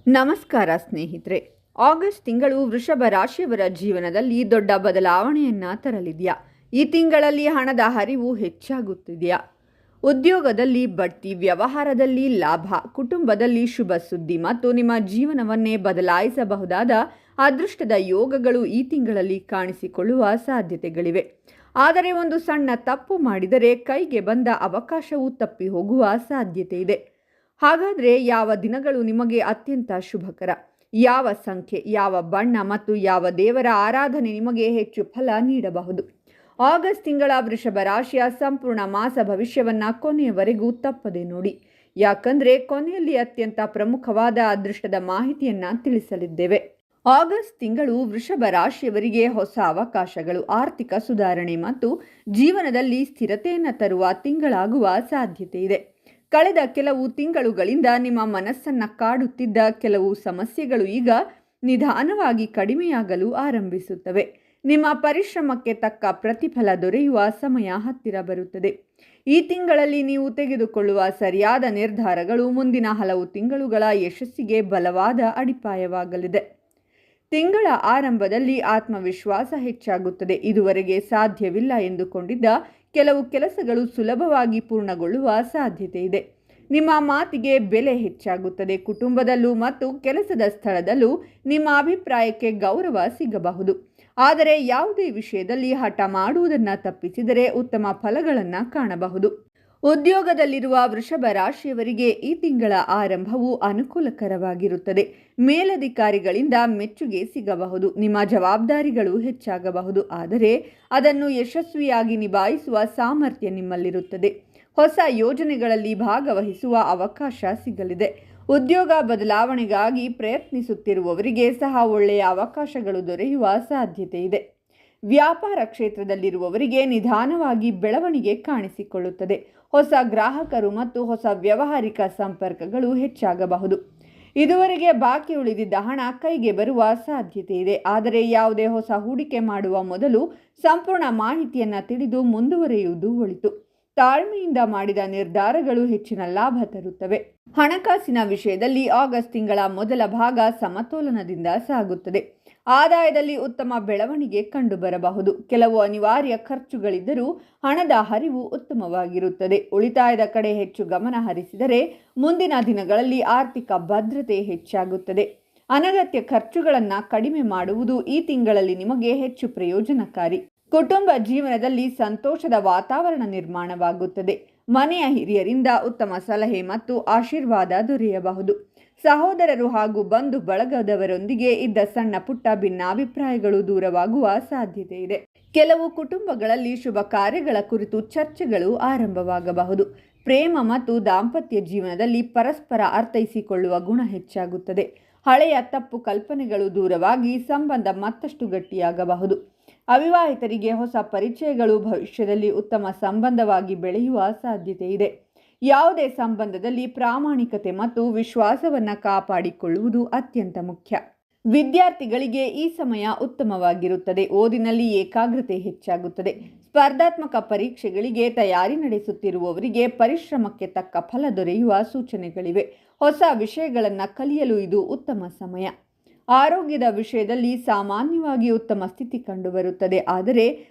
ನಮಸ್ಕಾರ ಸ್ನೇಹಿತರೆ. ಆಗಸ್ಟ್ ತಿಂಗಳು ವೃಷಭ ರಾಶಿಯವರ ಜೀವನದಲ್ಲಿ ದೊಡ್ಡ ಬದಲಾವಣೆಯನ್ನು ತರಲಿದೆಯಾ? ಈ ತಿಂಗಳಲ್ಲಿ ಹಣದ ಹರಿವು ಹೆಚ್ಚಾಗುತ್ತಿದೆಯಾ? ಉದ್ಯೋಗದಲ್ಲಿ ಬಡ್ತಿ, ವ್ಯವಹಾರದಲ್ಲಿ ಲಾಭ, ಕುಟುಂಬದಲ್ಲಿ ಶುಭ ಸುದ್ದಿ ಮತ್ತು ನಿಮ್ಮ ಜೀವನವನ್ನೇ ಬದಲಾಯಿಸಬಹುದಾದ ಅದೃಷ್ಟದ ಯೋಗಗಳು ಈ ತಿಂಗಳಲ್ಲಿ ಕಾಣಿಸಿಕೊಳ್ಳುವ ಸಾಧ್ಯತೆಗಳಿವೆ. ಆದರೆ ಒಂದು ಸಣ್ಣ ತಪ್ಪು ಮಾಡಿದರೆ ಕೈಗೆ ಬಂದ ಅವಕಾಶವು ತಪ್ಪಿ ಹೋಗುವ ಸಾಧ್ಯತೆ ಇದೆ. ಹಾಗಾದರೆ ಯಾವ ದಿನಗಳು ನಿಮಗೆ ಅತ್ಯಂತ ಶುಭಕರ? ಯಾವ ಸಂಖ್ಯೆ, ಯಾವ ಬಣ್ಣ ಮತ್ತು ಯಾವ ದೇವರ ಆರಾಧನೆ ನಿಮಗೆ ಹೆಚ್ಚು ಫಲ ನೀಡಬಹುದು? ಆಗಸ್ಟ್ ತಿಂಗಳ ವೃಷಭ ರಾಶಿಯ ಸಂಪೂರ್ಣ ಮಾಸ ಭವಿಷ್ಯವನ್ನು ಕೊನೆಯವರೆಗೂ ತಪ್ಪದೆ ನೋಡಿ. ಯಾಕಂದರೆ ಕೊನೆಯಲ್ಲಿ ಅತ್ಯಂತ ಪ್ರಮುಖವಾದ ಅದೃಷ್ಟದ ಮಾಹಿತಿಯನ್ನು ತಿಳಿಸಲಿದ್ದೇವೆ. ಆಗಸ್ಟ್ ತಿಂಗಳು ವೃಷಭ ರಾಶಿಯವರಿಗೆ ಹೊಸ ಅವಕಾಶಗಳು, ಆರ್ಥಿಕ ಸುಧಾರಣೆ ಮತ್ತು ಜೀವನದಲ್ಲಿ ಸ್ಥಿರತೆಯನ್ನು ತರುವ ತಿಂಗಳಾಗುವ ಸಾಧ್ಯತೆ ಇದೆ. ಕಳೆದ ಕೆಲವು ತಿಂಗಳುಗಳಿಂದ ನಿಮ್ಮ ಮನಸ್ಸನ್ನು ಕಾಡುತ್ತಿದ್ದ ಕೆಲವು ಸಮಸ್ಯೆಗಳು ಈಗ ನಿಧಾನವಾಗಿ ಕಡಿಮೆಯಾಗಲು ಆರಂಭಿಸುತ್ತವೆ. ನಿಮ್ಮ ಪರಿಶ್ರಮಕ್ಕೆ ತಕ್ಕ ಪ್ರತಿಫಲ ದೊರೆಯುವ ಸಮಯ ಹತ್ತಿರ ಬರುತ್ತದೆ. ಈ ತಿಂಗಳಲ್ಲಿ ನೀವು ತೆಗೆದುಕೊಳ್ಳುವ ಸರಿಯಾದ ನಿರ್ಧಾರಗಳು ಮುಂದಿನ ಹಲವು ತಿಂಗಳುಗಳ ಯಶಸ್ಸಿಗೆ ಬಲವಾದ ಅಡಿಪಾಯವಾಗಲಿದೆ. ತಿಂಗಳ ಆರಂಭದಲ್ಲಿ ಆತ್ಮವಿಶ್ವಾಸ ಹೆಚ್ಚಾಗುತ್ತದೆ. ಇದುವರೆಗೆ ಸಾಧ್ಯವಿಲ್ಲ ಎಂದುಕೊಂಡಿದ್ದ ಕೆಲವು ಕೆಲಸಗಳು ಸುಲಭವಾಗಿ ಪೂರ್ಣಗೊಳ್ಳುವ ಸಾಧ್ಯತೆ ಇದೆ. ನಿಮ್ಮ ಮಾತಿಗೆ ಬೆಲೆ ಹೆಚ್ಚಾಗುತ್ತದೆ. ಕುಟುಂಬದಲ್ಲೂ ಮತ್ತು ಕೆಲಸದ ಸ್ಥಳದಲ್ಲೂ ನಿಮ್ಮ ಅಭಿಪ್ರಾಯಕ್ಕೆ ಗೌರವ ಸಿಗಬಹುದು. ಆದರೆ ಯಾವುದೇ ವಿಷಯದಲ್ಲಿ ಹಠ ಮಾಡುವುದನ್ನು ತಪ್ಪಿಸಿದರೆ ಉತ್ತಮ ಫಲಗಳನ್ನು ಕಾಣಬಹುದು. ಉದ್ಯೋಗದಲ್ಲಿರುವ ವೃಷಭ ರಾಶಿಯವರಿಗೆ ಈ ತಿಂಗಳ ಆರಂಭವು ಅನುಕೂಲಕರವಾಗಿರುತ್ತದೆ. ಮೇಲಧಿಕಾರಿಗಳಿಂದ ಮೆಚ್ಚುಗೆ ಸಿಗಬಹುದು. ನಿಮ್ಮ ಜವಾಬ್ದಾರಿಗಳು ಹೆಚ್ಚಾಗಬಹುದು, ಆದರೆ ಅದನ್ನು ಯಶಸ್ವಿಯಾಗಿ ನಿಭಾಯಿಸುವ ಸಾಮರ್ಥ್ಯ ನಿಮ್ಮಲ್ಲಿರುತ್ತದೆ. ಹೊಸ ಯೋಜನೆಗಳಲ್ಲಿ ಭಾಗವಹಿಸುವ ಅವಕಾಶ ಸಿಗಲಿದೆ. ಉದ್ಯೋಗ ಬದಲಾವಣೆಗಾಗಿ ಪ್ರಯತ್ನಿಸುತ್ತಿರುವವರಿಗೆ ಸಹ ಒಳ್ಳೆಯ ಅವಕಾಶಗಳು ದೊರೆಯುವ ಸಾಧ್ಯತೆ ಇದೆ. ವ್ಯಾಪಾರ ಕ್ಷೇತ್ರದಲ್ಲಿರುವವರಿಗೆ ನಿಧಾನವಾಗಿ ಬೆಳವಣಿಗೆ ಕಾಣಿಸಿಕೊಳ್ಳುತ್ತದೆ. ಹೊಸ ಗ್ರಾಹಕರು ಮತ್ತು ಹೊಸ ವ್ಯಾವಹಾರಿಕ ಸಂಪರ್ಕಗಳು ಹೆಚ್ಚಾಗಬಹುದು. ಇದುವರೆಗೆ ಬಾಕಿ ಉಳಿದಿದ್ದ ಹಣ ಕೈಗೆ ಬರುವ ಸಾಧ್ಯತೆ ಇದೆ. ಆದರೆ ಯಾವುದೇ ಹೊಸ ಹೂಡಿಕೆ ಮಾಡುವ ಮೊದಲು ಸಂಪೂರ್ಣ ಮಾಹಿತಿಯನ್ನು ತಿಳಿದು ಮುಂದುವರಿಯುವುದು ಒಳಿತು. ತಾಳ್ಮೆಯಿಂದ ಮಾಡಿದ ನಿರ್ಧಾರಗಳು ಹೆಚ್ಚಿನ ಲಾಭ ತರುತ್ತವೆ. ಹಣಕಾಸಿನ ವಿಷಯದಲ್ಲಿ ಆಗಸ್ಟ್ ತಿಂಗಳ ಮೊದಲ ಭಾಗ ಸಮತೋಲನದಿಂದ ಸಾಗುತ್ತದೆ. ಆದಾಯದಲ್ಲಿ ಉತ್ತಮ ಬೆಳವಣಿಗೆ ಕಂಡುಬರಬಹುದು. ಕೆಲವು ಅನಿವಾರ್ಯ ಖರ್ಚುಗಳಿದ್ದರೂ ಹಣದ ಹರಿವು ಉತ್ತಮವಾಗಿರುತ್ತದೆ. ಉಳಿತಾಯದ ಕಡೆ ಹೆಚ್ಚು ಗಮನ ಹರಿಸಿದರೆ ಮುಂದಿನ ದಿನಗಳಲ್ಲಿ ಆರ್ಥಿಕ ಭದ್ರತೆ ಹೆಚ್ಚಾಗುತ್ತದೆ. ಅನಗತ್ಯ ಖರ್ಚುಗಳನ್ನು ಕಡಿಮೆ ಮಾಡುವುದು ಈ ತಿಂಗಳಲ್ಲಿ ನಿಮಗೆ ಹೆಚ್ಚು ಪ್ರಯೋಜನಕಾರಿ. ಕುಟುಂಬ ಜೀವನದಲ್ಲಿ ಸಂತೋಷದ ವಾತಾವರಣ ನಿರ್ಮಾಣವಾಗುತ್ತದೆ. ಮನೆಯ ಹಿರಿಯರಿಂದ ಉತ್ತಮ ಸಲಹೆ ಮತ್ತು ಆಶೀರ್ವಾದ ದೊರೆಯಬಹುದು. ಸಹೋದರರು ಹಾಗೂ ಬಂಧು ಬಳಗದವರೊಂದಿಗೆ ಇದ್ದ ಸಣ್ಣ ಪುಟ್ಟ ಭಿನ್ನಾಭಿಪ್ರಾಯಗಳು ದೂರವಾಗುವ ಸಾಧ್ಯತೆ ಇದೆ. ಕೆಲವು ಕುಟುಂಬಗಳಲ್ಲಿ ಶುಭ ಕಾರ್ಯಗಳ ಕುರಿತು ಚರ್ಚೆಗಳು ಆರಂಭವಾಗಬಹುದು. ಪ್ರೇಮ ಮತ್ತು ದಾಂಪತ್ಯ ಜೀವನದಲ್ಲಿ ಪರಸ್ಪರ ಅರ್ಥೈಸಿಕೊಳ್ಳುವ ಗುಣ ಹೆಚ್ಚಾಗುತ್ತದೆ. ಹಳೆಯ ತಪ್ಪು ಕಲ್ಪನೆಗಳು ದೂರವಾಗಿ ಸಂಬಂಧ ಮತ್ತಷ್ಟು ಗಟ್ಟಿಯಾಗಬಹುದು. ಅವಿವಾಹಿತರಿಗೆ ಹೊಸ ಪರಿಚಯಗಳು ಭವಿಷ್ಯದಲ್ಲಿ ಉತ್ತಮ ಸಂಬಂಧವಾಗಿ ಬೆಳೆಯುವ ಸಾಧ್ಯತೆ ಇದೆ. ಯಾವುದೇ ಸಂಬಂಧದಲ್ಲಿ ಪ್ರಾಮಾಣಿಕತೆ ಮತ್ತು ವಿಶ್ವಾಸವನ್ನು ಕಾಪಾಡಿಕೊಳ್ಳುವುದು ಅತ್ಯಂತ ಮುಖ್ಯ. ವಿದ್ಯಾರ್ಥಿಗಳಿಗೆ ಈ ಸಮಯ ಉತ್ತಮವಾಗಿರುತ್ತದೆ. ಓದಿನಲ್ಲಿ ಏಕಾಗ್ರತೆ ಹೆಚ್ಚಾಗುತ್ತದೆ. ಸ್ಪರ್ಧಾತ್ಮಕ ಪರೀಕ್ಷೆಗಳಿಗೆ ತಯಾರಿ ನಡೆಸುತ್ತಿರುವವರಿಗೆ ಪರಿಶ್ರಮಕ್ಕೆ ತಕ್ಕ ಫಲ ದೊರೆಯುವ ಸೂಚನೆಗಳಿವೆ. ಹೊಸ ವಿಷಯಗಳನ್ನು ಕಲಿಯಲು ಇದು ಉತ್ತಮ ಸಮಯ. ಆರೋಗ್ಯದ ವಿಷಯದಲ್ಲಿ ಸಾಮಾನ್ಯವಾಗಿ ಉತ್ತಮ ಸ್ಥಿತಿ ಕಂಡುಬರುತ್ತದೆ. ಆದರೆ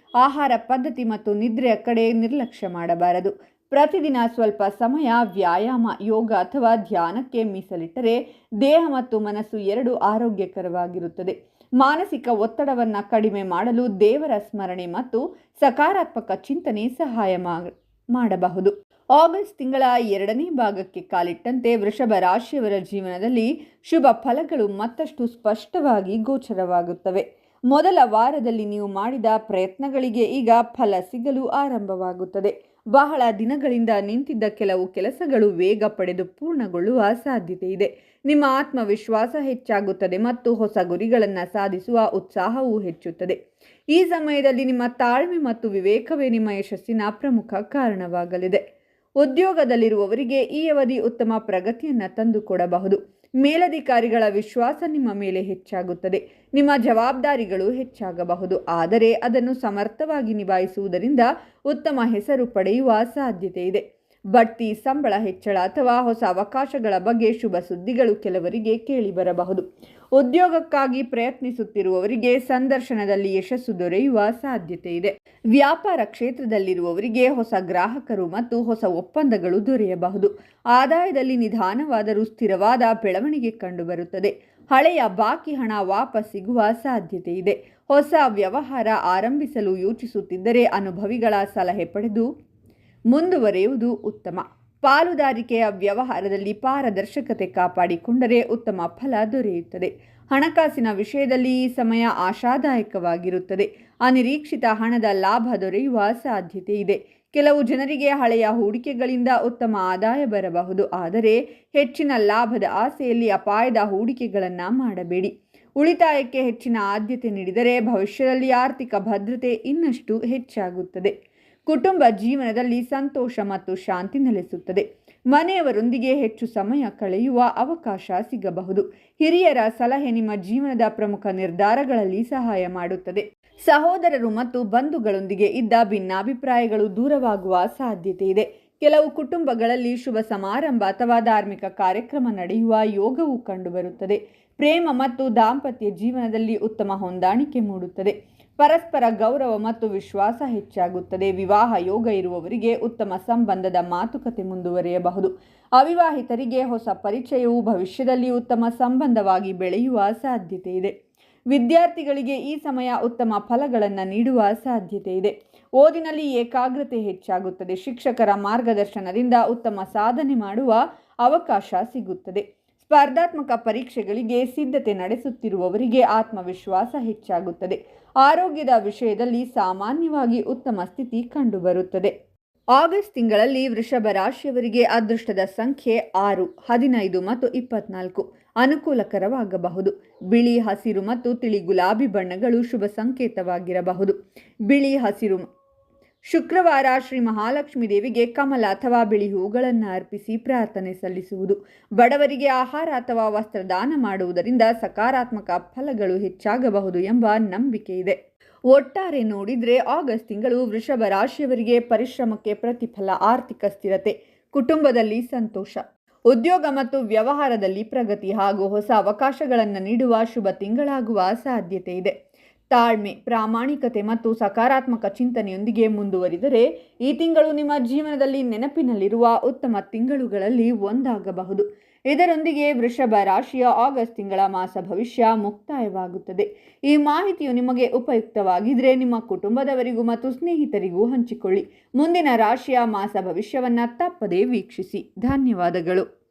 ಆಹಾರ ಪದ್ಧತಿ ಮತ್ತು ನಿದ್ರೆಯ ಕಡೆ ನಿರ್ಲಕ್ಷ್ಯ ಮಾಡಬಾರದು. ಪ್ರತಿದಿನ ಸ್ವಲ್ಪ ಸಮಯ ವ್ಯಾಯಾಮ, ಯೋಗ ಅಥವಾ ಧ್ಯಾನಕ್ಕೆ ಮೀಸಲಿಟ್ಟರೆ ದೇಹ ಮತ್ತು ಮನಸ್ಸು ಎರಡೂ ಆರೋಗ್ಯಕರವಾಗಿರುತ್ತದೆ. ಮಾನಸಿಕ ಒತ್ತಡವನ್ನು ಕಡಿಮೆ ಮಾಡಲು ದೇವರ ಸ್ಮರಣೆ ಮತ್ತು ಸಕಾರಾತ್ಮಕ ಚಿಂತನೆ ಸಹಾಯ ಮಾಡಬಹುದು. ಆಗಸ್ಟ್ ತಿಂಗಳ ಎರಡನೇ ಭಾಗಕ್ಕೆ ಕಾಲಿಟ್ಟಂತೆ ವೃಷಭ ರಾಶಿಯವರ ಜೀವನದಲ್ಲಿ ಶುಭ ಫಲಗಳು ಮತ್ತಷ್ಟು ಸ್ಪಷ್ಟವಾಗಿ ಗೋಚರವಾಗುತ್ತವೆ. ಮೊದಲ ವಾರದಲ್ಲಿ ನೀವು ಮಾಡಿದ ಪ್ರಯತ್ನಗಳಿಗೆ ಈಗ ಫಲ ಸಿಗಲು ಆರಂಭವಾಗುತ್ತದೆ. ಬಹಳ ದಿನಗಳಿಂದ ನಿಂತಿದ್ದ ಕೆಲವು ಕೆಲಸಗಳು ವೇಗ ಪಡೆದು ಪೂರ್ಣಗೊಳ್ಳುವ ಸಾಧ್ಯತೆ ಇದೆ. ನಿಮ್ಮ ಆತ್ಮವಿಶ್ವಾಸ ಹೆಚ್ಚಾಗುತ್ತದೆ ಮತ್ತು ಹೊಸ ಗುರಿಗಳನ್ನು ಸಾಧಿಸುವ ಉತ್ಸಾಹವೂ ಹೆಚ್ಚುತ್ತದೆ. ಈ ಸಮಯದಲ್ಲಿ ನಿಮ್ಮ ತಾಳ್ಮೆ ಮತ್ತು ವಿವೇಕವೇ ನಿಮ್ಮ ಯಶಸ್ಸಿನ ಪ್ರಮುಖ ಕಾರಣವಾಗಲಿದೆ. ಉದ್ಯೋಗದಲ್ಲಿರುವವರಿಗೆ ಈ ಅವಧಿ ಉತ್ತಮ ಪ್ರಗತಿಯನ್ನು ತಂದುಕೊಡಬಹುದು. ಮೇಲಧಿಕಾರಿಗಳ ವಿಶ್ವಾಸ ನಿಮ್ಮ ಮೇಲೆ ಹೆಚ್ಚಾಗುತ್ತದೆ. ನಿಮ್ಮ ಜವಾಬ್ದಾರಿಗಳು ಹೆಚ್ಚಾಗಬಹುದು, ಆದರೆ ಅದನ್ನು ಸಮರ್ಥವಾಗಿ ನಿಭಾಯಿಸುವುದರಿಂದ ಉತ್ತಮ ಹೆಸರು ಪಡೆಯುವ ಸಾಧ್ಯತೆ ಇದೆ. ಬಡ್ತಿ, ಸಂಬಳ ಹೆಚ್ಚಳ ಅಥವಾ ಹೊಸ ಅವಕಾಶಗಳ ಬಗ್ಗೆ ಶುಭ ಸುದ್ದಿಗಳು ಕೆಲವರಿಗೆ ಕೇಳಿಬರಬಹುದು. ಉದ್ಯೋಗಕ್ಕಾಗಿ ಪ್ರಯತ್ನಿಸುತ್ತಿರುವವರಿಗೆ ಸಂದರ್ಶನದಲ್ಲಿ ಯಶಸ್ಸು ದೊರೆಯುವ ಸಾಧ್ಯತೆ ಇದೆ. ವ್ಯಾಪಾರ ಕ್ಷೇತ್ರದಲ್ಲಿರುವವರಿಗೆ ಹೊಸ ಗ್ರಾಹಕರು ಮತ್ತು ಹೊಸ ಒಪ್ಪಂದಗಳು ದೊರೆಯಬಹುದು. ಆದಾಯದಲ್ಲಿ ನಿಧಾನವಾದರೂ ಸ್ಥಿರವಾದ ಬೆಳವಣಿಗೆ ಕಂಡುಬರುತ್ತದೆ. ಹಳೆಯ ಬಾಕಿ ಹಣ ವಾಪಸ್ ಸಿಗುವ ಸಾಧ್ಯತೆ ಇದೆ. ಹೊಸ ವ್ಯವಹಾರ ಆರಂಭಿಸಲು ಯೋಚಿಸುತ್ತಿದ್ದರೆ ಅನುಭವಿಗಳ ಸಲಹೆ ಪಡೆದು ಮುಂದುವರಿಯುವುದು ಉತ್ತಮ. ಪಾಲುದಾರಿಕೆಯ ವ್ಯವಹಾರದಲ್ಲಿ ಪಾರದರ್ಶಕತೆ ಕಾಪಾಡಿಕೊಂಡರೆ ಉತ್ತಮ ಫಲ ದೊರೆಯುತ್ತದೆ. ಹಣಕಾಸಿನ ವಿಷಯದಲ್ಲಿ ಈ ಸಮಯ ಆಶಾದಾಯಕವಾಗಿರುತ್ತದೆ. ಅನಿರೀಕ್ಷಿತ ಹಣದ ಲಾಭ ದೊರೆಯುವ ಸಾಧ್ಯತೆ ಇದೆ. ಕೆಲವು ಜನರಿಗೆ ಹಳೆಯ ಹೂಡಿಕೆಗಳಿಂದ ಉತ್ತಮ ಆದಾಯ ಬರಬಹುದು. ಆದರೆ ಹೆಚ್ಚಿನ ಲಾಭದ ಆಸೆಯಲ್ಲಿ ಅಪಾಯದ ಹೂಡಿಕೆಗಳನ್ನು ಮಾಡಬೇಡಿ. ಉಳಿತಾಯಕ್ಕೆ ಹೆಚ್ಚಿನ ಆದ್ಯತೆ ನೀಡಿದರೆ ಭವಿಷ್ಯದಲ್ಲಿ ಆರ್ಥಿಕ ಭದ್ರತೆ ಇನ್ನಷ್ಟು ಹೆಚ್ಚಾಗುತ್ತದೆ. ಕುಟುಂಬ ಜೀವನದಲ್ಲಿ ಸಂತೋಷ ಮತ್ತು ಶಾಂತಿ ನೆಲೆಸುತ್ತದೆ. ಮನೆಯವರೊಂದಿಗೆ ಹೆಚ್ಚು ಸಮಯ ಕಳೆಯುವ ಅವಕಾಶ ಸಿಗಬಹುದು. ಹಿರಿಯರ ಸಲಹೆ ನಿಮ್ಮ ಜೀವನದ ಪ್ರಮುಖ ನಿರ್ಧಾರಗಳಲ್ಲಿ ಸಹಾಯ ಮಾಡುತ್ತದೆ. ಸಹೋದರರು ಮತ್ತು ಬಂಧುಗಳೊಂದಿಗೆ ಇದ್ದ ಭಿನ್ನಾಭಿಪ್ರಾಯಗಳು ದೂರವಾಗುವ ಸಾಧ್ಯತೆ ಇದೆ. ಕೆಲವು ಕುಟುಂಬಗಳಲ್ಲಿ ಶುಭ ಸಮಾರಂಭ ಅಥವಾ ಧಾರ್ಮಿಕ ಕಾರ್ಯಕ್ರಮ ನಡೆಯುವ ಯೋಗವು ಕಂಡುಬರುತ್ತದೆ. ಪ್ರೇಮ ಮತ್ತು ದಾಂಪತ್ಯ ಜೀವನದಲ್ಲಿ ಉತ್ತಮ ಹೊಂದಾಣಿಕೆ ಮೂಡುತ್ತದೆ. ಪರಸ್ಪರ ಗೌರವ ಮತ್ತು ವಿಶ್ವಾಸ ಹೆಚ್ಚಾಗುತ್ತದೆ. ವಿವಾಹ ಯೋಗ ಇರುವವರಿಗೆ ಉತ್ತಮ ಸಂಬಂಧದ ಮಾತುಕತೆ ಮುಂದುವರಿಯಬಹುದು. ಅವಿವಾಹಿತರಿಗೆ ಹೊಸ ಪರಿಚಯವು ಭವಿಷ್ಯದಲ್ಲಿ ಉತ್ತಮ ಸಂಬಂಧವಾಗಿ ಬೆಳೆಯುವ ಸಾಧ್ಯತೆ ಇದೆ. ವಿದ್ಯಾರ್ಥಿಗಳಿಗೆ ಈ ಸಮಯ ಉತ್ತಮ ಫಲಗಳನ್ನು ನೀಡುವ ಸಾಧ್ಯತೆ ಇದೆ. ಓದಿನಲ್ಲಿ ಏಕಾಗ್ರತೆ ಹೆಚ್ಚಾಗುತ್ತದೆ. ಶಿಕ್ಷಕರ ಮಾರ್ಗದರ್ಶನದಿಂದ ಉತ್ತಮ ಸಾಧನೆ ಮಾಡುವ ಅವಕಾಶ ಸಿಗುತ್ತದೆ. ಸ್ಪರ್ಧಾತ್ಮಕ ಪರೀಕ್ಷೆಗಳಿಗೆ ಸಿದ್ಧತೆ ನಡೆಸುತ್ತಿರುವವರಿಗೆ ಆತ್ಮವಿಶ್ವಾಸ ಹೆಚ್ಚಾಗುತ್ತದೆ. ಆರೋಗ್ಯದ ವಿಷಯದಲ್ಲಿ ಸಾಮಾನ್ಯವಾಗಿ ಉತ್ತಮ ಸ್ಥಿತಿ ಕಂಡುಬರುತ್ತದೆ. ಆಗಸ್ಟ್ ತಿಂಗಳಲ್ಲಿ ವೃಷಭ ರಾಶಿಯವರಿಗೆ ಅದೃಷ್ಟದ ಸಂಖ್ಯೆ 6, 15 ಮತ್ತು 24 ಅನುಕೂಲಕರವಾಗಬಹುದು. ಬಿಳಿ, ಹಸಿರು ಮತ್ತು ತಿಳಿ ಗುಲಾಬಿ ಬಣ್ಣಗಳು ಶುಭ ಸಂಕೇತವಾಗಿರಬಹುದು. ಬಿಳಿ, ಹಸಿರು. ಶುಕ್ರವಾರ ಶ್ರೀ ಮಹಾಲಕ್ಷ್ಮೀ ದೇವಿಗೆ ಕಮಲ ಅಥವಾ ಬಿಳಿ ಹೂಗಳನ್ನು ಅರ್ಪಿಸಿ ಪ್ರಾರ್ಥನೆ ಸಲ್ಲಿಸುವುದು. ಬಡವರಿಗೆ ಆಹಾರ ಅಥವಾ ವಸ್ತ್ರದಾನ ಮಾಡುವುದರಿಂದ ಸಕಾರಾತ್ಮಕ ಫಲಗಳು ಹೆಚ್ಚಾಗಬಹುದು ಎಂಬ ನಂಬಿಕೆ ಇದೆ. ಒಟ್ಟಾರೆ ನೋಡಿದರೆ ಆಗಸ್ಟ್ ತಿಂಗಳು ವೃಷಭ ರಾಶಿಯವರಿಗೆ ಪರಿಶ್ರಮಕ್ಕೆ ಪ್ರತಿಫಲ, ಆರ್ಥಿಕ ಸ್ಥಿರತೆ, ಕುಟುಂಬದಲ್ಲಿ ಸಂತೋಷ, ಉದ್ಯೋಗ ಮತ್ತು ವ್ಯವಹಾರದಲ್ಲಿ ಪ್ರಗತಿ ಹಾಗೂ ಹೊಸ ಅವಕಾಶಗಳನ್ನು ನೀಡುವ ಶುಭ ತಿಂಗಳಾಗುವ ಸಾಧ್ಯತೆ ಇದೆ. ತಾಳ್ಮೆ, ಪ್ರಾಮಾಣಿಕತೆ ಮತ್ತು ಸಕಾರಾತ್ಮಕ ಚಿಂತನೆಯೊಂದಿಗೆ ಮುಂದುವರಿದರೆ ಈ ತಿಂಗಳು ನಿಮ್ಮ ಜೀವನದಲ್ಲಿ ನೆನಪಿನಲ್ಲಿರುವ ಉತ್ತಮ ತಿಂಗಳುಗಳಲ್ಲಿ ಒಂದಾಗಬಹುದು. ಇದರೊಂದಿಗೆ ವೃಷಭ ರಾಶಿಯ ಆಗಸ್ಟ್ ತಿಂಗಳ ಮಾಸ ಭವಿಷ್ಯ ಮುಕ್ತಾಯವಾಗುತ್ತದೆ. ಈ ಮಾಹಿತಿಯು ನಿಮಗೆ ಉಪಯುಕ್ತವಾಗಿದ್ದರೆ ನಿಮ್ಮ ಕುಟುಂಬದವರಿಗೂ ಮತ್ತು ಸ್ನೇಹಿತರಿಗೂ ಹಂಚಿಕೊಳ್ಳಿ. ಮುಂದಿನ ರಾಶಿಯ ಮಾಸ ಭವಿಷ್ಯವನ್ನು ತಪ್ಪದೇ ವೀಕ್ಷಿಸಿ. ಧನ್ಯವಾದಗಳು.